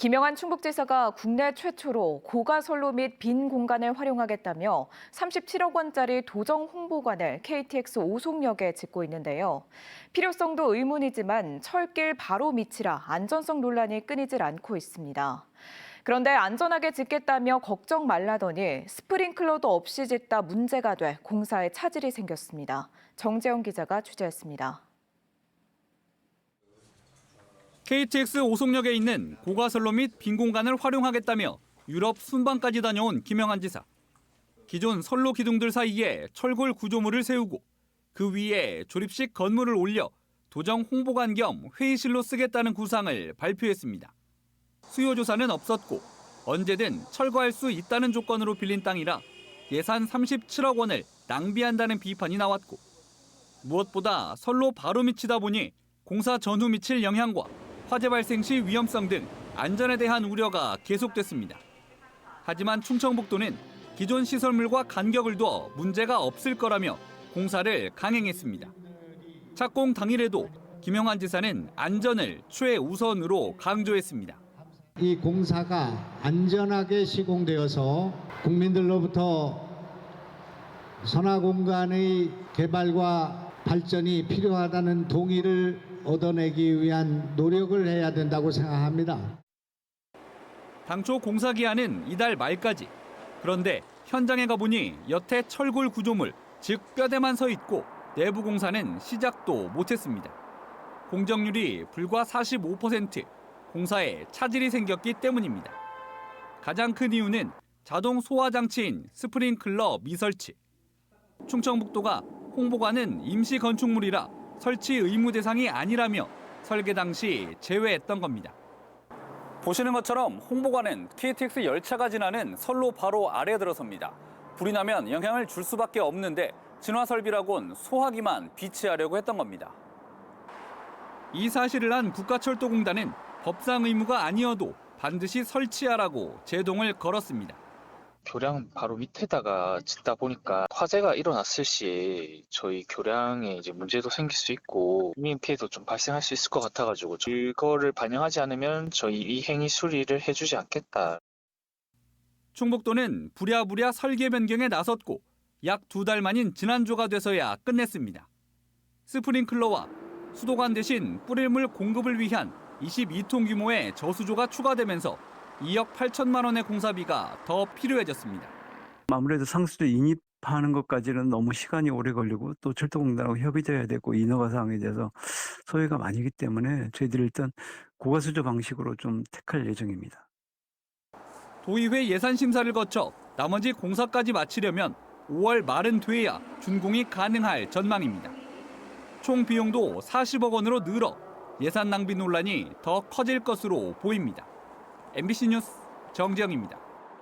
김영한 충북지사가 국내 최초로 고가선로 및 빈 공간을 활용하겠다며 37억 원짜리 도정 홍보관을 KTX 오송역에 짓고 있는데요. 필요성도 의문이지만 철길 바로 밑이라 안전성 논란이 끊이질 않고 있습니다. 그런데 안전하게 짓겠다며 걱정 말라더니 스프링클러도 없이 짓다 문제가 돼 공사에 차질이 생겼습니다. 정재영 기자가 취재했습니다. KTX 오송역에 있는 고가선로 및 빈 공간을 활용하겠다며 유럽 순방까지 다녀온 김영한 지사. 기존 선로 기둥들 사이에 철골 구조물을 세우고 그 위에 조립식 건물을 올려 도정 홍보관 겸 회의실로 쓰겠다는 구상을 발표했습니다. 수요 조사는 없었고 언제든 철거할 수 있다는 조건으로 빌린 땅이라 예산 37억 원을 낭비한다는 비판이 나왔고 무엇보다 선로 바로 밑이다 보니 공사 전후 미칠 영향과 화재 발생 시 위험성 등 안전에 대한 우려가 계속됐습니다. 하지만 충청북도는 기존 시설물과 간격을 두어 문제가 없을 거라며 공사를 강행했습니다. 착공 당일에도 김영한 지사는 안전을 최우선으로 강조했습니다. 이 공사가 안전하게 시공되어서 국민들로부터 선화 공간의 개발과 발전이 필요하다는 동의를 얻어내기 위한 노력을 해야 된다고 생각합니다. 당초 공사 기한은 이달 말까지. 그런데 현장에 가보니 여태 철골 구조물, 즉 뼈대만 서 있고 내부 공사는 시작도 못했습니다. 공정률이 불과 45%, 공사에 차질이 생겼기 때문입니다. 가장 큰 이유는 자동 소화 장치인 스프링클러 미설치. 충청북도가 홍보관은 임시 건축물이라 설치 의무 대상이 아니라며 설계 당시 제외했던 겁니다. 보시는 것처럼 홍보관은 KTX 열차가 지나는 선로 바로 아래에 들어섭니다. 불이 나면 영향을 줄 수밖에 없는데 진화 설비라곤 소화기만 비치하려고 했던 겁니다. 이 사실을 안 국가철도공단은 법상 의무가 아니어도 반드시 설치하라고 제동을 걸었습니다. 교량 바로 밑에다가 짓다 보니까 화재가 일어났을 시 저희 교량에 이제 문제도 생길 수 있고 인명 피해도 좀 발생할 수 있을 것 같아가지고 그거를 반영하지 않으면 저희 이 행위 수리를 해주지 않겠다. 충북도는 부랴부랴 설계 변경에 나섰고 약 2달 만인 지난주가 돼서야 끝냈습니다. 스프링클러와 수도관 대신 뿌릴 물 공급을 위한 22톤 규모의 저수조가 추가되면서 2억 8천만 원의 공사비가 더 필요해졌습니다. 아무래도 상수도 인입하는 것까지는 너무 시간이 오래 걸리고 또 철도공단하고 협의돼야 되고 인허가 사항에 대해서 소요가 많이기 때문에 저희들이 일단 고가수조 방식으로 좀 택할 예정입니다. 도의회 예산 심사를 거쳐 나머지 공사까지 마치려면 5월 말은 돼야 준공이 가능할 전망입니다. 총 비용도 40억 원으로 늘어 예산 낭비 논란이 더 커질 것으로 보입니다. MBC 뉴스 정재영입니다.